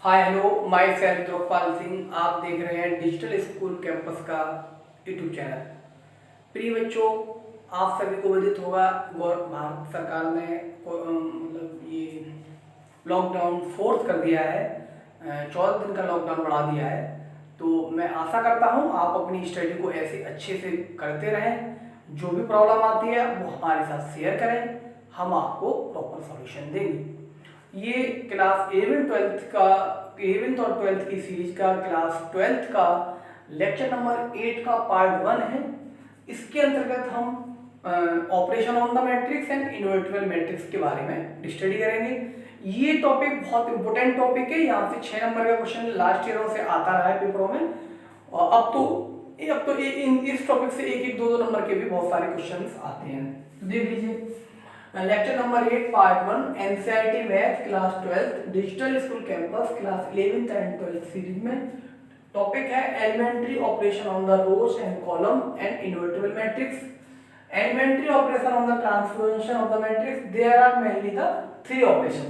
हाय hello, myself Drukpal Singh. आप देख रहे हैं डिजिटल स्कूल कैंपस का यूट्यूब चैनल। प्रिय बच्चों, आप सभी को विदित होगा भारत सरकार ने मतलब ये लॉकडाउन फोर्स कर दिया है। 14 दिन का लॉकडाउन बढ़ा दिया है। तो मैं आशा करता हूँ आप अपनी स्टडी को ऐसे अच्छे से करते रहें। जो भी प्रॉब्लम आती है वो हमारे साथ शेयर करें, हम आपको प्रॉपर सॉल्यूशन देंगे। ये क्लास 11th और 12th की सीरीज का क्लास 12th का लेक्चर नंबर 8 का पार्ट 1 है। इसके अंतर्गत हम operation on the matrix and invertible matrix के बारे में स्टडी करेंगे। ये टॉपिक बहुत इंपॉर्टेंट टॉपिक है। यहाँ से 6 नंबर का क्वेश्चन लास्ट ईयरों से आता रहा है पेपरों में, और अब तो इस टॉपिक से एक एक दो नंबर के भी बहुत सारे क्वेश्चंस आते हैं। तो देख लीजिए lecture number 8 part 1 NCERT math class 12th digital school campus class 11th and 12th series में टॉपिक है elementary operation on the rows and column and invertible matrix. Elementary operation on the transformation of the matrix, there are mainly the 3 operation.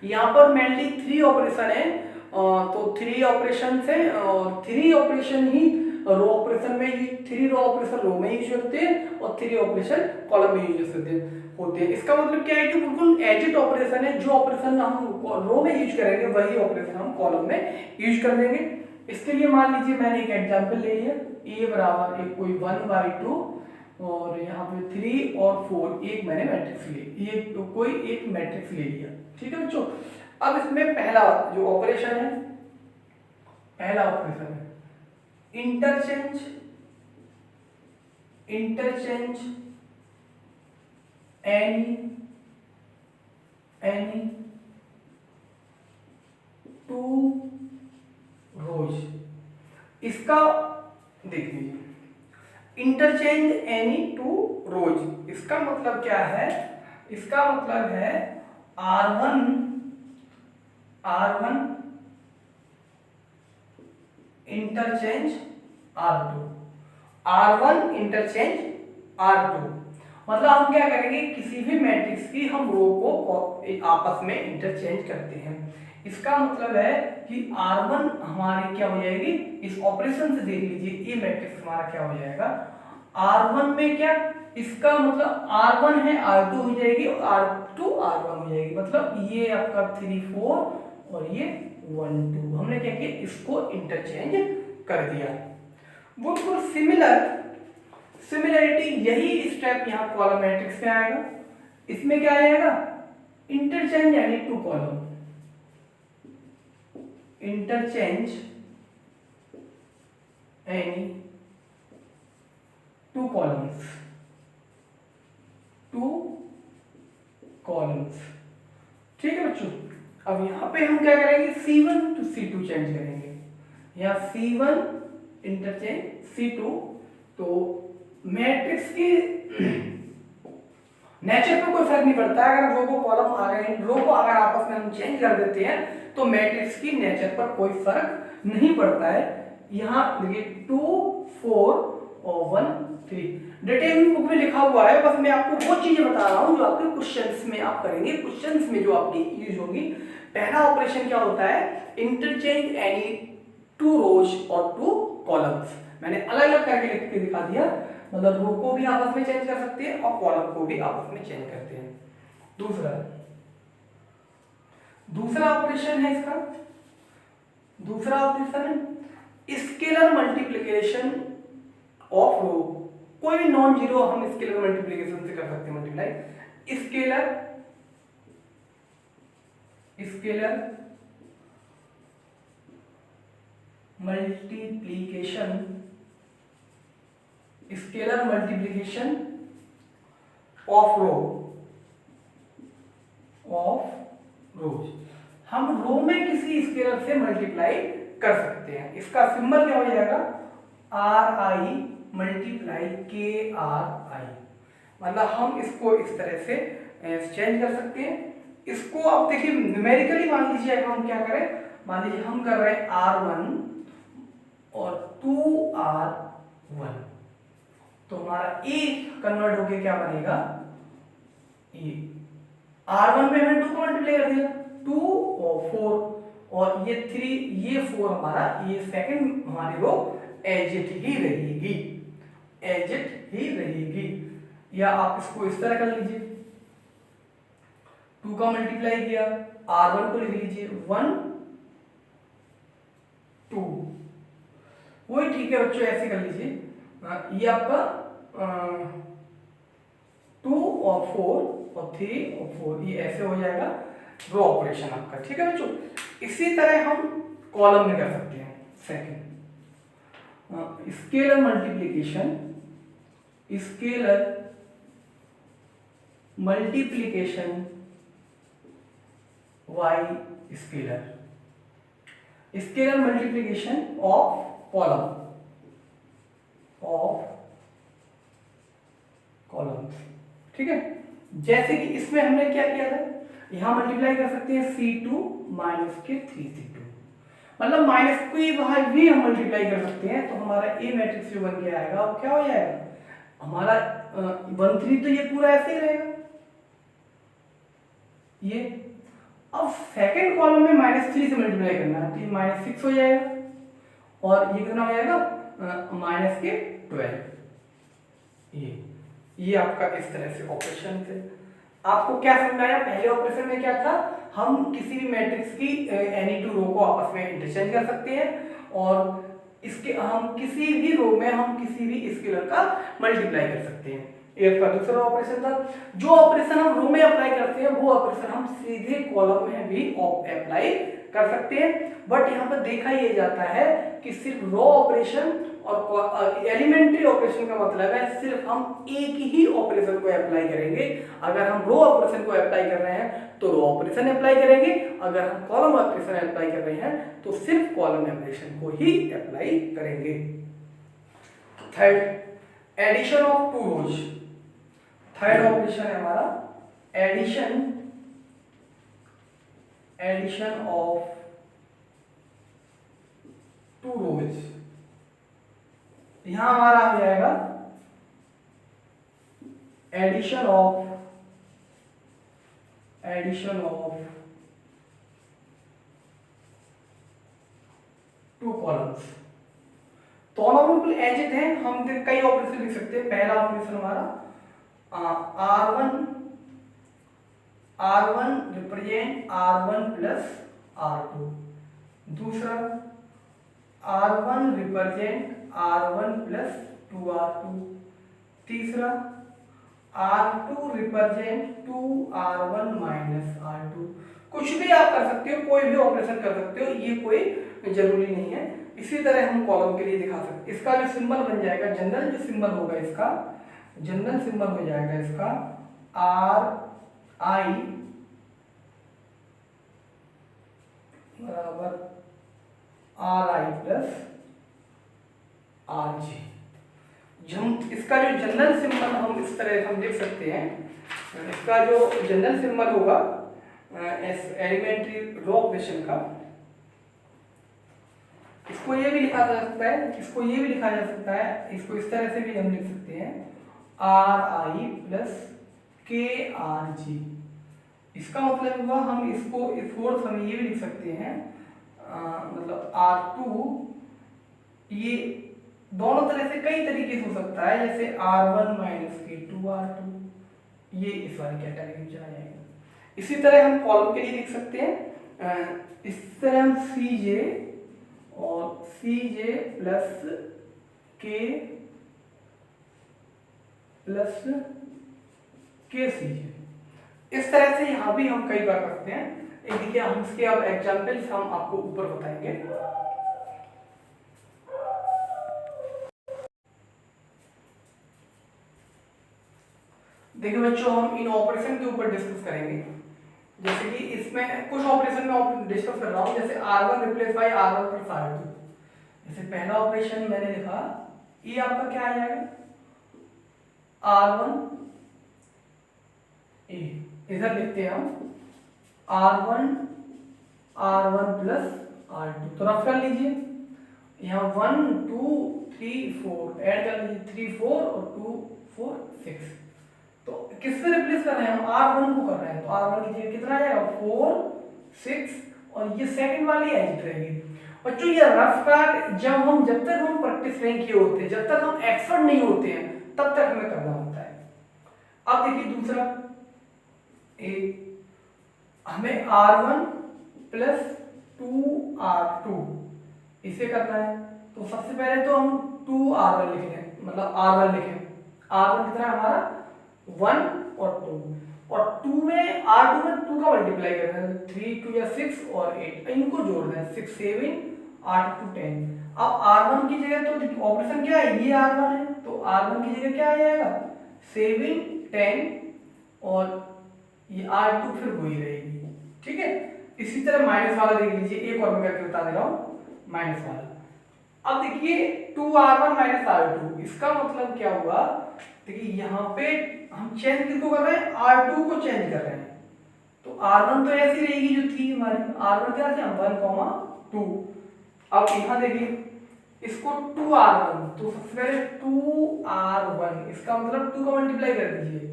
यहाँ पर mainly 3 operation है। तो 3 operation है और 3 operation ही row operation में 3 row operation रो में use होते हैं और 3 ऑपरेशन कॉलम में यूज होते हैं। इसका मतलब क्या है कि बिल्कुल एजिट ऑपरेशन है। जो ऑपरेशन हम रो में यूज करेंगे वही ऑपरेशन हम कॉलम में यूज कर देंगे। इसके लिए मान लीजिए मैंने एक एग्जांपल ले लिया, a बराबर एक कोई 1/2 और यहाँ पे 3 और 4 एक मैंने मैट्रिक्स ले, ये तो कोई एक मैट्रिक्स ले लिया। ठीक है बच्चों, अब इसमें पहला जो ऑपरेशन है, पहला ऑपरेशन है इंटरचेंज any टू रोज। इसका देख लीजिए इंटरचेंज एनी टू रोज, इसका मतलब क्या है? इसका मतलब है R1 interchange R1 interchange R2। मतलब हम क्या करेंगे, किसी भी मैट्रिक्स की हम रो को आपस में इंटरचेंज करते हैं। इसका मतलब है कि R1 हमारी क्या हो जाएगी, इस ऑपरेशन से देख लीजिए ये मैट्रिक्स हमारा क्या हो जाएगा, R1 में क्या, इसका मतलब R1 है R2 हो जाएगी और R2 R1 हो जाएगी। मतलब ये आपका 3 4 और ये 1 2, हमने क्या किया, इसको इंटरचेंज कर दिया। बिल्कुल सिमिलरिटी यही स्टेप यहाँ कॉलम मैट्रिक्स में आएगा। इसमें क्या आएगा, इंटरचेंज यानी two column, interchange any two columns. ठीक है बच्चों, अब यहां पे हम क्या करेंगे, C1 टू C2 चेंज करेंगे। यहाँ C1 इंटरचेंज C2। तो मैट्रिक्स की नेचर पे कोई फर्क नहीं पड़ता। अगर रो को कॉलम आ गए, रो को अगर आपस में हम चेंज कर देते हैं तो मैट्रिक्स की नेचर पर कोई फर्क नहीं पड़ता है। यहाँ देखिए 2 4 और 1 3 डिटेल बुक में लिखा हुआ है। बस मैं आपको वो चीजें बता रहा हूँ जो आपके क्वेश्चंस में आप करेंगे, क्वेश्चंस में जो आपकी यूज होगी। पहला ऑपरेशन क्या होता है, इंटरचेंज एनी टू रोज और टू कॉलम्स। मैंने अलग अलग करके लिख के दिखा दिया। मतलब रो को भी आपस में चेंज कर सकते हैं और कॉलम को भी आपस में चेंज करते हैं। दूसरा ऑपरेशन है इसका, दूसरा ऑपरेशन है स्केलर मल्टीप्लिकेशन ऑफ रो। कोई भी नॉन जीरो हम स्केलर मल्टीप्लिकेशन से कर सकते हैं, मल्टीप्लाई स्केलर मल्टीप्लिकेशन ऑफ रोज। हम रो में किसी स्केलर से मल्टीप्लाई कर सकते हैं। इसका सिंबल क्या हो जाएगा, RI मल्टीप्लाई KRI। मतलब हम इसको इस तरह से चेंज कर सकते हैं। इसको आप देखिए न्यूमेरिकली मान लीजिए, अगर हम क्या करें, मान लीजिए हम कर रहे हैं R1 और 2R1, तो हमारा A कन्वर्ट होके क्या बनेगा, A। R1 में हमने 2 को मल्टीप्लाई कर दिया, 2 और 4 और ये 3 ये 4 हमारा ये सेकंड हमारी रो एज इट ही रहेगी, एज इट ही रहेगी। या आप इसको इस तरह कर लीजिए, 2 का मल्टीप्लाई किया, R1 को लिख लीजिए 1 2, वही ठीक है बच्चों, ऐसे कर लीजिए। ये आपका 2 और 4 और 3 और 4, ये ऐसे हो जाएगा रो ऑपरेशन आपका, ठीक है बच्चों। इसी तरह हम कॉलम में कर सकते हैं। Second, scalar multiplication, scalar multiplication by scalar, scalar multiplication of column, of columns, ठीक है। जैसे कि इसमें हमने क्या किया था, यहां मल्टीप्लाई कर सकते हैं C2 माइनस के 3C2, मतलब माइनस की वहां भी हम मल्टीप्लाई कर सकते हैं, तो हमारा ए मैट्रिक्स जो बन के आएगा वो क्या हो जाएगा हमारा 1 3, तो ये पूरा ऐसे ही रहेगा ये। अब सेकंड कॉलम में -3 से मल्टीप्लाई करना है, तो ये -6 हो जाएगा, और ये कितना हो जाएगा -12। ये आपका इस तरह से ऑपरेशन थे। आपको क्या समझाया, पहले ऑपरेशन में क्या था, हम किसी भी मैट्रिक्स की एनी टू रो को आपस में इंटरचेंज कर सकते हैं, और इसके हम किसी भी रो में हम किसी भी स्केलर का मल्टीप्लाई कर सकते हैं। एक का दूसरा ऑपरेशन था, जो ऑपरेशन हम रो में अप्लाई करते हैं वो ऑपरेशन हम सीधे कॉलम में भी अप्लाई कर सकते हैं। बट यहाँ पर देखा यह जाता है कि सिर्फ रो ऑपरेशन और एलिमेंट्री ऑपरेशन का मतलब है सिर्फ हम एक ही ऑपरेशन को अप्लाई करेंगे। अगर हम रो ऑपरेशन को अप्लाई कर रहे हैं तो रो ऑपरेशन अप्लाई करेंगे, अगर हम कॉलम ऑपरेशन अप्लाई कर रहे हैं तो सिर्फ कॉलम ऑपरेशन को ही अप्लाई करेंगे। Third, addition of 2 rows. Third operation है हमारा एडिशन ऑफ 2 रोज। यहां हमारा आ जाएगा एडिशन ऑफ 2 कॉलम्स। दोनों बिल्कुल एजिट हैं, हम कई ऑपरेशन लिख सकते हैं। पहला ऑपरेशन हमारा R1 represent R1 plus R2, दूसरा R1 represent R1 plus 2R2, तीसरा R2 represent 2R1 minus R2। कुछ भी आप कर सकते हो, कोई भी ऑपरेशन कर सकते हो, ये कोई जरूरी नहीं है। इसी तरह हम कॉलम के लिए दिखा सकते हैं। इसका जो सिंबल बन जाएगा, जनरल जो सिंबल होगा इसका, जनरल सिंबल हो जाएगा इसका RI बराबर RI प्लस RJ। इसका जो जनरल सिंबल हम इस तरह हम देख सकते हैं। इसका जो जनरल सिंबल होगा एलिमेंट्री रो ऑपरेशन का, इसको ये भी लिखा जा सकता है, इसको ये भी लिखा जा सकता है, इसको इस तरह से भी हम लिख सकते हैं RI प्लस KRG। इसका मतलब हुआ हम इसको फोर्थ हम ये भी लिख सकते हैं, मतलब R2, ये दोनों तरह से कई तरीके से हो सकता है, जैसे R1 माइनस के 2R2, ये इस वाली कैटेगरी में चला जाएगा। इसी तरह हम कॉलम के लिए लिख सकते हैं, इस तरह हम CJ और CJ plus K plus KCJ, इस तरह से यहां भी हम कई बार करते हैं। एक देखिए, हम इसके अब एग्जाम्पल्स हम आपको ऊपर बताएंगे। देखिए बच्चों, हम इन ऑपरेशन के ऊपर डिस्कस करेंगे। जैसे कि इसमें कुछ ऑपरेशन में डिस्कस कर रहा हूं, जैसे R1 replace by R1 plus R2। जैसे पहला ऑपरेशन मैंने लिखा, ये आपका क्या आ जाएगा R1 A, इधर लिखते हैं हम R1 प्लस R2, तो रफ कर लीजिए। यहाँ 1 2 3 4 ऐड कर लीजिए, 3 4 और 2 4 6। तो किससे रिप्लेस कर रहे हैं हम, R1 को कर रहे हैं, तो R1 की जगह कितना आ जाएगा 4 6 और ये सेकंड वाली एजिट रहेगी। बच्चों ये रफ कार्ड जब तक हम प्रैक्टिस नहीं किए होते, जब तक हम एक्सपर्ट नहीं होते हैं, तब तक हमें करना होता है। अब देखिए दूसरा, हमें R1 प्लस 2R2 इसे करना है। तो सबसे पहले तो हम 2R1 लिख लें, मतलब R1 लिखें। R1 कितना है हमारा 1 और 2, और 2 में R2 में 2 का मल्टीप्लाई करना है, 3 2 या 6 और 8 इनको जोड़ना है, 6 7 8 2 10। अब R1 की जगह तो ऑपरेशन क्या है, ये R1 है, तो R1 की जगह क्या आ जाएगा 7 10 और ये R2 फिर वही रहेगी। ठीक है, इसी तरह माइनस वाला देख लीजिए, एक और मैं करके बता दे रहा हूँ माइनस वाला। अब देखिए 2R1 माइनस R2, इसका मतलब क्या हुआ, देखिए यहाँ पे हम चेंज किसको कर रहे हैं, R2 को चेंज कर रहे हैं। तो R1 तो ऐसी रहेगी जो थी हमारी, R1 क्या था 1 2। अब यहाँ देखिए इसको 2R1, तो सबसे पहले 2R1, इसका मतलब 2 का मल्टीप्लाई कर दीजिए,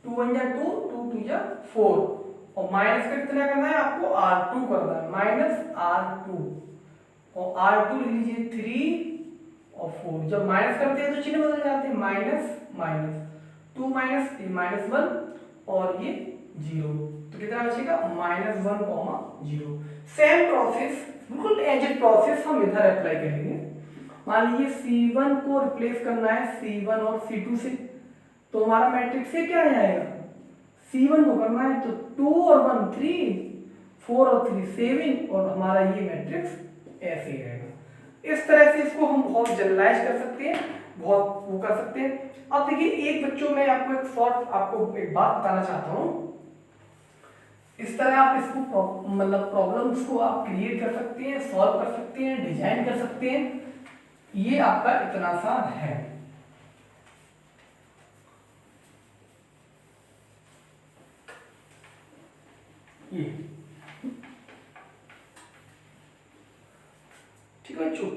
2 1 जा 2 2 2 जा 4, और माइनस का कितना करना है आपको R2 करना है, माइनस R2, और R2 लिख लीजिए 3 और 4। जब माइनस करते हैं तो चिन्ह बदल जाते हैं, माइनस माइनस 2 माइनस 3 माइनस 1 और ये 0, तो कितना बचेगा -1, 0। सेम प्रोसेस, बिल्कुल एजेड प्रोसेस हम इधर अप्लाई करेंगे। मान लीजिए C1 को रिप्लेस करना है C1 और C2 से, तो हमारा मैट्रिक्स से क्या आ जाएगा, C1 को करना है तो 2 और 1 3, 4 और 3 7, और हमारा ये मैट्रिक्स ऐसे ही रहेगा। इस तरह से इसको हम बहुत जनरलाइज कर सकते हैं, बहुत वो कर सकते हैं। अब देखिए एक बच्चों में आपको एक शॉर्ट आपको एक बात बताना चाहता हूँ, इस तरह आप इसको मतलब प्रॉब्लम्स को आप क्रिएट कर सकते हैं, सॉल्व कर सकते हैं, डिजाइन कर सकते हैं। ये आपका इतना सा है। ये ठीक है बच्चों,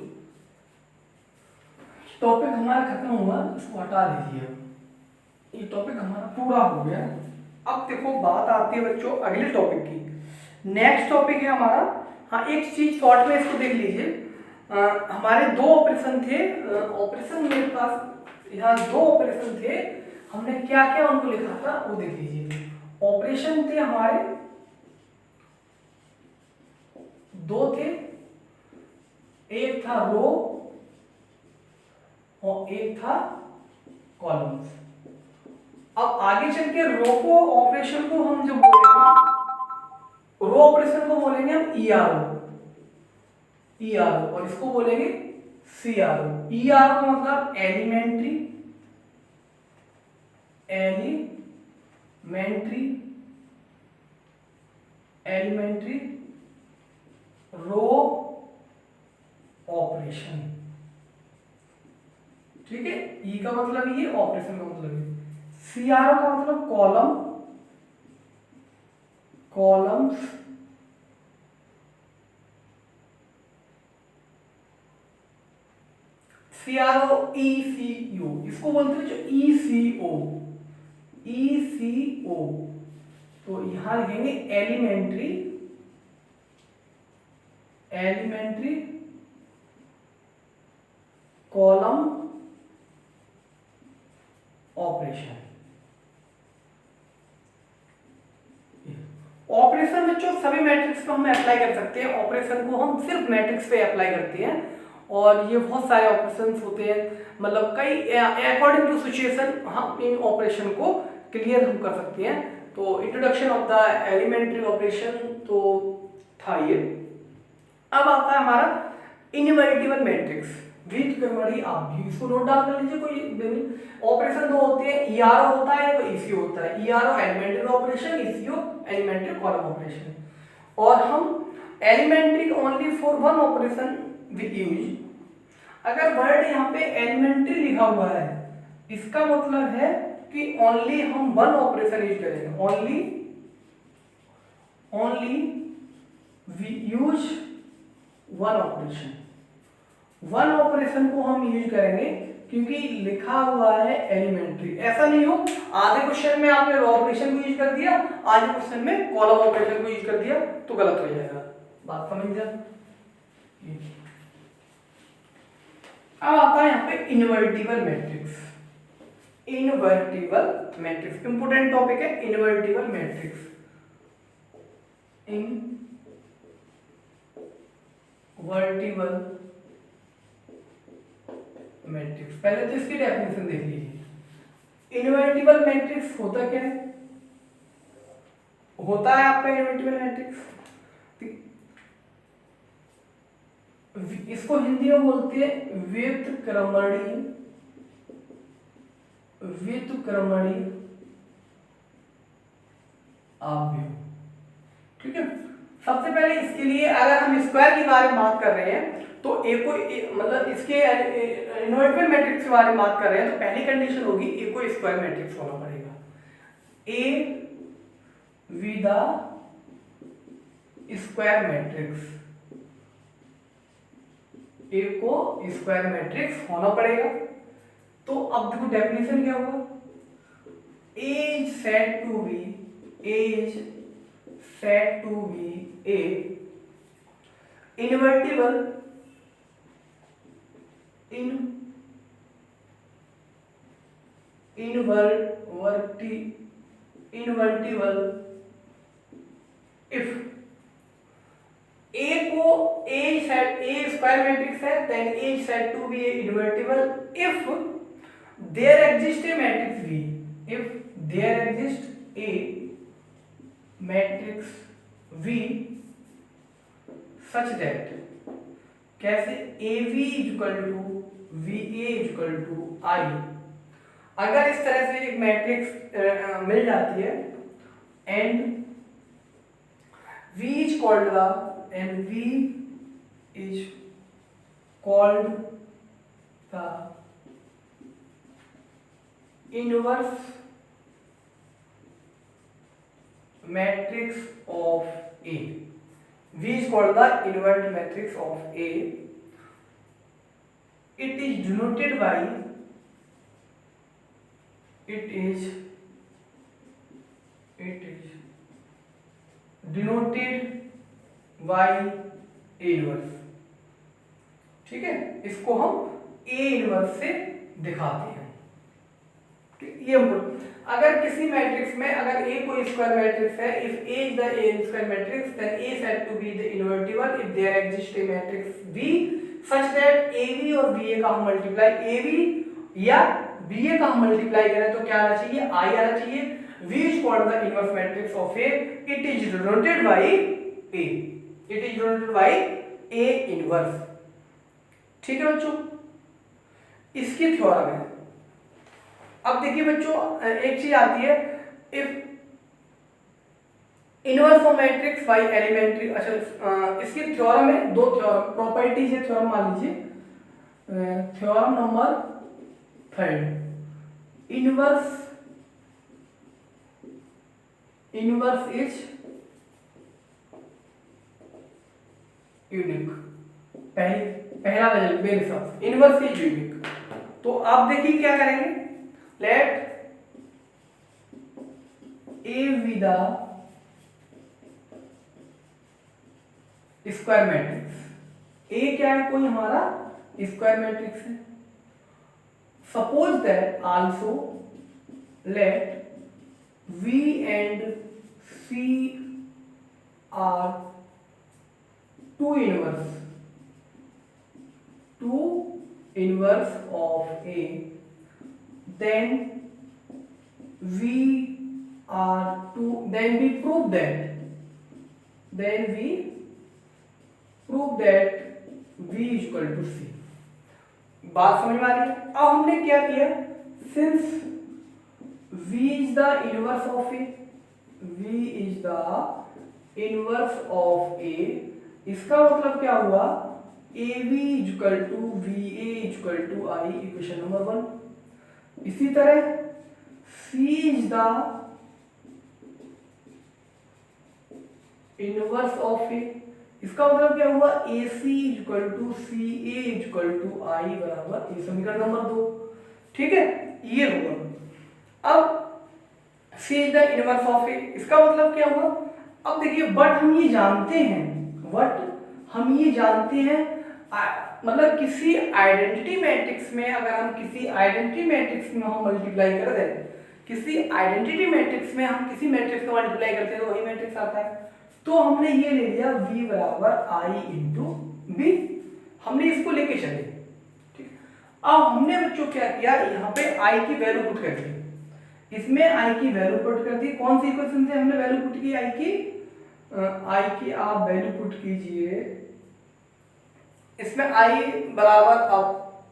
टॉपिक हमारा खत्म हुआ, इसको हटा दीजिए, ये टॉपिक हमारा पूरा हो गया। अब देखो बात आती है बच्चों अगले टॉपिक की। नेक्स्ट टॉपिक है हमारा, हाँ एक चीज शॉर्ट में इसको देख लीजिए, हमारे 2 ऑपरेशन थे, ऑपरेशन मेरे पास यहाँ 2 ऑपरेशन थे, हमने क्या क्या उनको लिखा था वो देख लीजिए। ऑपरेशन थे हमारे 2 थे, एक था रो और एक था कॉलम्स। अब आगे चल के रो को ऑपरेशन को हम जो बोलेंगे, रो ऑपरेशन को बोलेंगे हम ईआरओ, और इसको बोलेंगे सीआरओ। ईआरओ का मतलब एलिमेंट्री रो ऑपरेशन। ठीक है, ई का मतलब ये, ऑपरेशन का मतलब ये। सीआरओ का मतलब कॉलम्स, सीआरओ ईसीयू, इसको बोलते हैं जो ईसीओ, तो यहां लिखेंगे एलिमेंट्री कॉलम ऑपरेशन। ऑपरेशन बच्चों सभी मैट्रिक्स को हम अप्लाई कर सकते हैं, ऑपरेशन को हम सिर्फ मैट्रिक्स पे अप्लाई करते हैं, और ये बहुत सारे ऑपरेशंस होते हैं, मतलब कई अकॉर्डिंग टू सिचुएशन हम इन ऑपरेशन को क्लियर हम कर सकते हैं। तो introduction of the elementary operation तो था ये। अब आता है हमारा इनवर्टिबल मैट्रिक्स, बीजगणितीय आप भी इसको नोट डाउन कर लीजिए। कोई ऑपरेशन 2 होते हैं, ईआरओ होता है तो ईसीओ होता है। ERO elementary operation, ECO elementary column operation. और हम elementary only for one operation with use. अगर वर्ड यहाँ पे एलिमेंट्री लिखा हुआ है, इसका मतलब है कि ओनली हम वन ऑपरेशन यूज करेंगे, only we use one operation को हम यूज करेंगे, क्योंकि लिखा हुआ है एलिमेंट्री। ऐसा नहीं हो आधे क्वेश्चन में आपने रो ऑपरेशन को यूज कर दिया, आधे क्वेश्चन में कॉलम ऑपरेशन को यूज कर दिया, तो गलत हो जाएगा। बात समझ जा। अब आता है यहाँ पे invertible matrix. Invertible matrix important topic है, इनवर्टिबल मैट्रिक्स। इनवर्टिबल मैट्रिक्स, पहले तो इसकी डेफिनेशन देख लीजिए। इनवर्टिबल मैट्रिक्स होता क्या है? होता है आपका इनवर्टिबल मैट्रिक्स, इसको हिंदी में बोलते हैं व्युत्क्रमणीय, व्युत्क्रमणीय आव्यूह। ठीक है, सबसे पहले इसके लिए अगर हम स्क्वायर के बारे में बात कर रहे हैं तो मतलब इसके इनवर्टिबल मैट्रिक्स के बारे में बात कर रहे हैं तो पहली कंडीशन होगी ए को स्क्वायर मैट्रिक्स होना पड़ेगा। ए विद स्क्वायर मैट्रिक्स, ए को स्क्वायर मैट्रिक्स होना पड़ेगा। तो अब देखो डेफिनेशन क्या होगा, A is said to be a invertible if A square matrix है, then A is said to be a invertible if there exists a matrix V, if there exists a matrix V such that, कैसे, AV equal to VA equal to I। अगर इस तरह से एक matrix मिल जाती है and V is called the inverse matrix of A, V is called the inverse matrix of A, it is denoted by A inverse. ठीक है, इसको हम A इनवर्स से दिखाते हैं। ये अगर किसी मैट्रिक्स में अगर A कोई स्क्वायर मैट्रिक्स है, if A is the A square matrix then A is said to be the invertible if there exists a matrix B such that AB और BA का हम मल्टीप्लाई AB या BA का हम multiply करें तो क्या आना चाहिए, I आना चाहिए। V is called the inverse matrix of A, it is denoted by A, it is denoted by A inverse। ठीक है बच्चों, इसकी थ्योरम है। अब देखिए बच्चों, एक चीज आती है, if inverse of matrix by elementary. अच्छा, इसकी थ्योरम है, दो थ्योरम प्रॉपर्टीज है थ्योरम, मान लीजिए theorem number 3, inverse is unique. पहला मेरे हिसाब से इनवर्स इज यूनिक। तो आप देखिए क्या करेंगे, let A with a square matrix. A क्या है, कोई हमारा स्क्वायर मैट्रिक्स है। Suppose that also let V and C are two inverse of A, then we prove that V is equal to C। बात समझ में आ रही है? अब हमने क्या किया, since V is the inverse of A, इसका मतलब क्या हुआ, AB equal to VA equal to I, equation number 1। इसी तरह C is the inverse of A, इसका मतलब क्या हुआ, AC equal to CA equal to I बराबर, ये समीकरण नंबर 2। ठीक है, ये हुआ। अब C is the inverse of A, इसका मतलब क्या हुआ, अब देखिए बट हम ये जानते हैं बट हम ये जानते हैं मतलब किसी आइडेंटिटी मैट्रिक्स में, अगर हम किसी आइडेंटिटी मैट्रिक्स में हम मल्टीप्लाई कर दें, किसी आइडेंटिटी मैट्रिक्स में हम किसी मैट्रिक्स को मल्टीप्लाई करते हैं तो वही मैट्रिक्स आता है। तो हमने ये ले लिया V बराबर I इंटू बी, हमने इसको लेके चले। ठीक, अब हमने बच्चों क्या किया, यहाँ पे I की वैल्यू पुट कर दी, इसमें I की वैल्यू पुट कर दी। कौन सी इक्वेशन से हमने वैल्यू पुट की I की आप वैल्यू पुट कीजिए, इसमें I बराबर अब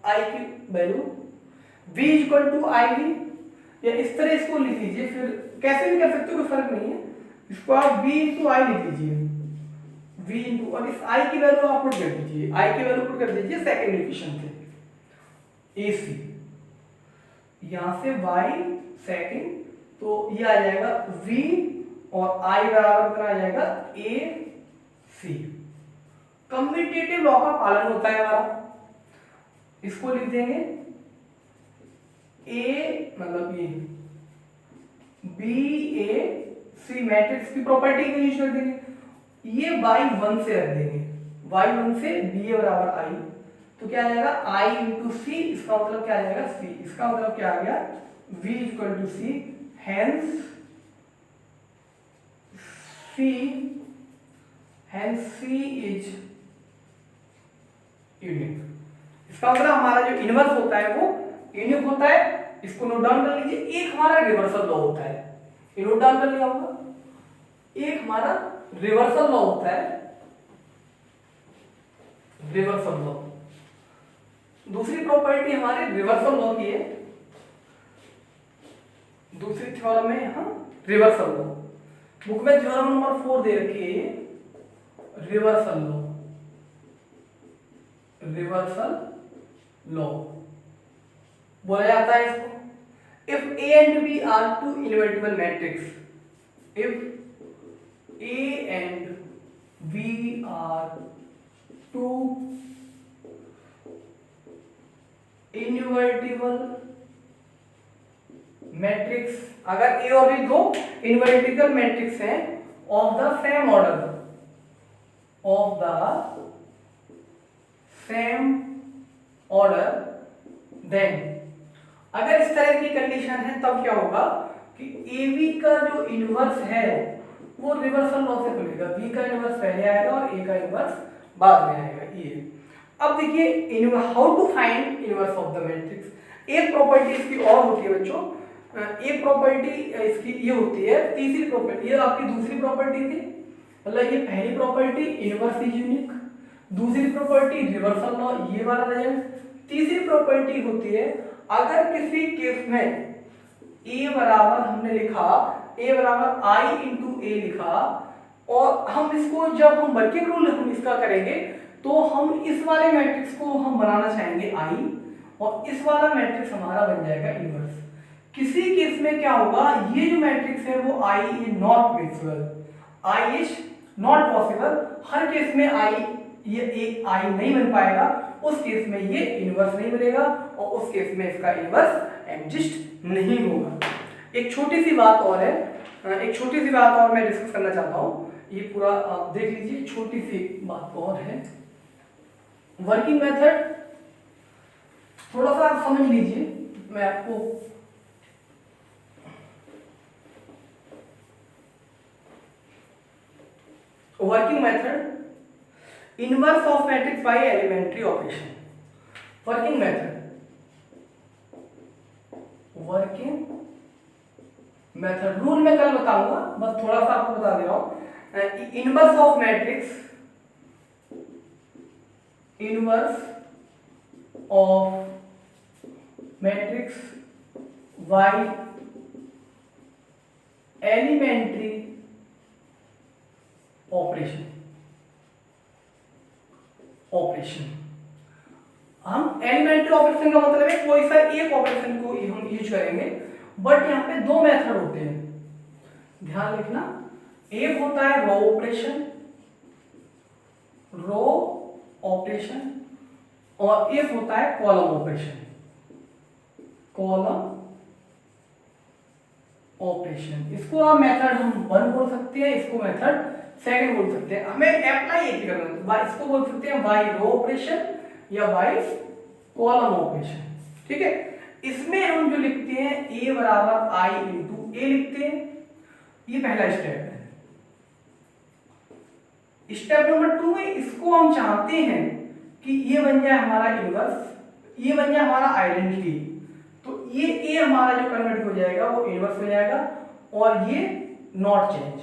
I की value V equal to I V, या इस तरह इसको लिख लीजिए, फिर कैसे भी कर सकते हो, कोई फर्क नहीं है। इसको आप V इंटू आई लिख लीजिए, V इंटू, और इस I की वैल्यू आप पुट कर दीजिए, I की वैल्यू पुट कर दीजिए सेकेंड इक्वेशन से AC, यहां से Y सेकेंड, तो ये आ जाएगा V और I बराबर कितना आ जाएगा AC। कम्यूटेटिव लॉ का पालन होता है हमारा, इसको लिख देंगे A मतलब ये BAC, मैट्रिक्स की प्रॉपर्टी को यूज कर देंगे, ये y1 से रख देंगे, y1 से BA बराबर I, तो क्या आ जाएगा I इंटू C, इसका मतलब क्या आ जाएगा C, इसका मतलब क्या आ गया V equal to C, hence C is unique. इसका मतलब हमारा जो इनवर्स होता है वो यूनिक होता है, इसको नोट डाउन कर लीजिए। एक हमारा रिवर्सल लॉ होता है, ये नोट डाउन कर लिया होगा, एक हमारा रिवर्सल लॉ होता है, रिवर्सल लॉ। दूसरी प्रॉपर्टी हमारे रिवर्सल लॉ की है, दूसरी थ्योरम में यहां रिवर्सल लॉ, बुक में थ्योरम नंबर 4 दे रखी है ये, रिवर्सल लॉ, रिवर्सल लॉ बोला जाता है इसको। If A and B are two invertible matrix, if A and B are two invertible matrix, अगर A और B दो invertible matrix हैं of the same order, of the same order, then अगर इस तरह की कंडीशन है तब क्या होगा कि AB का जो इनवर्स है वो रिवर्सल लॉ से खुलेगा, B का इनवर्स पहले आएगा और A का इनवर्स बाद में आएगा। ये अब देखिए how to find inverse of the matrix. एक प्रॉपर्टी इसकी और होती है बच्चों, एक प्रॉपर्टी इसकी ये होती है, तीसरी प्रॉपर्टी, ये आपकी दूसरी प्रॉपर्टी थी, मतलब ये पहली प्रॉपर्टी इनवर्स इज यूनिक, दूसरी प्रॉपर्टी रिवर्सल लॉ, ये वाला रहेगा। तीसरी प्रॉपर्टी होती है अगर किसी केस में A बराबर हमने लिखा, A बराबर I इंटू A लिखा, और हम इसको जब हम वर्किंग रूल हम इसका करेंगे तो हम इस वाले मैट्रिक्स को हम बनाना चाहेंगे I, और इस वाला मैट्रिक्स हमारा बन जाएगा इनवर्स। किसी केस में क्या होगा, ये जो मैट्रिक्स है वो I is not possible, I is not possible, her case में ये एक I नहीं बन पाएगा, उस केस में ये इनवर्स नहीं बनेगा और उस केस में इसका इनवर्स एग्जिस्ट नहीं होगा। एक छोटी सी बात और है, एक छोटी सी बात और मैं डिस्कस करना चाहता हूँ, ये पूरा आप देख लीजिए, छोटी सी बात और है। वर्किंग मेथड थोड़ा सा आप समझ लीजिए, मैं आपको working method inverse of matrix by elementary operation. Working method, working method rule मैं कल बताऊंगा, बस थोड़ा सा आपको बता दे रहा हूं। Inverse of matrix, inverse of matrix by elementary operation. हम एलिमेंट्री ऑपरेशन का मतलब है कोई सा एक ऑपरेशन को हम यूज करेंगे, बट यहाँ पे दो मेथड होते हैं, ध्यान रखना। एक होता है रो ऑपरेशन, और एक होता है कॉलम ऑपरेशन, इसको आप मेथड हम 1 बोल सकते हैं, इसको मेथड सेकंड बोल सकते हैं, हमें अप्लाई एक ही करना है, इसको बोल सकते हैं बाई रो ऑपरेशन या बाई कॉलम ऑपरेशन। ठीक है, इसमें हम जो लिखते हैं a बराबर i इंटू ए लिखते हैं, ये पहला स्टेप है। स्टेप नंबर 2 में इसको हम चाहते हैं कि ये बन जाए हमारा इनवर्स, ये बन जाए हमारा आइडेंटिटी, तो ये a हमारा जो कन्वर्ट हो जाएगा वो इनवर्स हो जाएगा और ये नॉट चेंज,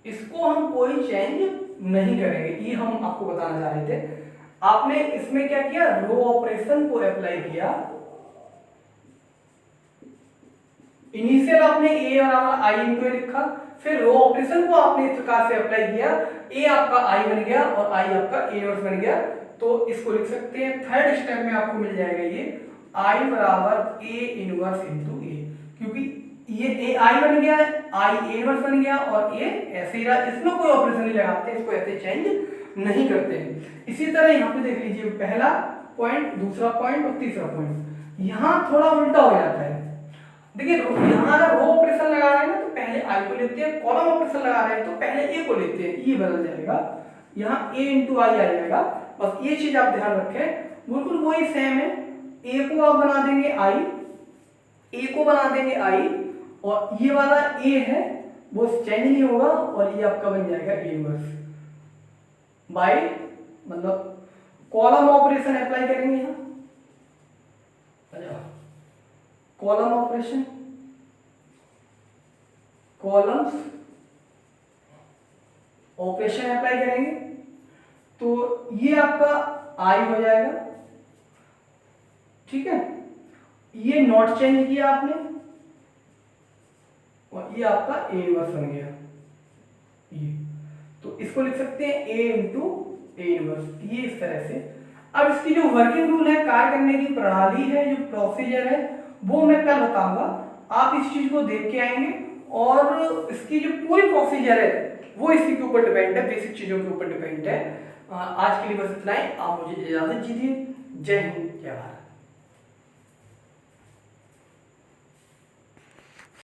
इसको हम कोई चेंज नहीं करेंगे, ये हम आपको बताना चाह रहे थे। आपने इसमें क्या किया, रो ऑपरेशन को अप्लाई किया, इनिशियल आपने a बराबर i इंटू ए लिखा, फिर रो ऑपरेशन को आपने इस प्रकार से अप्लाई किया, a आपका i बन गया और i आपका a इनवर्स बन गया, तो इसको लिख सकते हैं थर्ड स्टेप में आपको मिल जाएगा ये i बराबर a इनवर्स इंटू ए, क्योंकि ये a i बन गया, i a इनवर्स बन गया और a ऐसे ही रहा, इसमें कोई ऑपरेशन नहीं लगाते, इसको ऐसे चेंज नहीं करते हैं। इसी तरह यहाँ पे देख लीजिए, पहला पॉइंट, दूसरा पॉइंट और तीसरा पॉइंट, यहाँ थोड़ा उल्टा हो जाता है। देखिए यहाँ अगर रो ऑपरेशन लगा रहे हैं ना तो पहले i को लेते हैं, कॉलम ऑपरेशन लगा रहे हैं तो पहले a को लेते हैं, ये बदल जाएगा, यहाँ a इंटू आई आ जाएगा। बस ये चीज आप ध्यान रखें, बिल्कुल वही सेम है, a को आप बना देंगे i, a को बना देंगे i और ये वाला a है वो चेंज नहीं होगा और ये आपका बन जाएगा a इनवर्स बाय, मतलब कॉलम ऑपरेशन अप्लाई करेंगे यहाँ, column operation, columns operation apply करेंगे तो ये आपका i हो जाएगा। ठीक है, ये नॉट चेंज किया आपने और ये आपका a इनवर्स बन गया, ये तो इसको लिख सकते हैं a इंटू ए इनवर्स, ये इस तरह से। अब इसकी जो वर्किंग रूल है, कार्य करने की प्रणाली है, जो प्रोसीजर है, वो मैं कल बताऊंगा, आप इस चीज को देख के आएंगे और इसकी जो पूरी प्रोसीजर है वो इसी के ऊपर डिपेंड है, बेसिक चीजों के ऊपर डिपेंड है। आज के लिए बस इतना ही, आप मुझे इजाजत दीजिए। जय हिंद, जय भारत।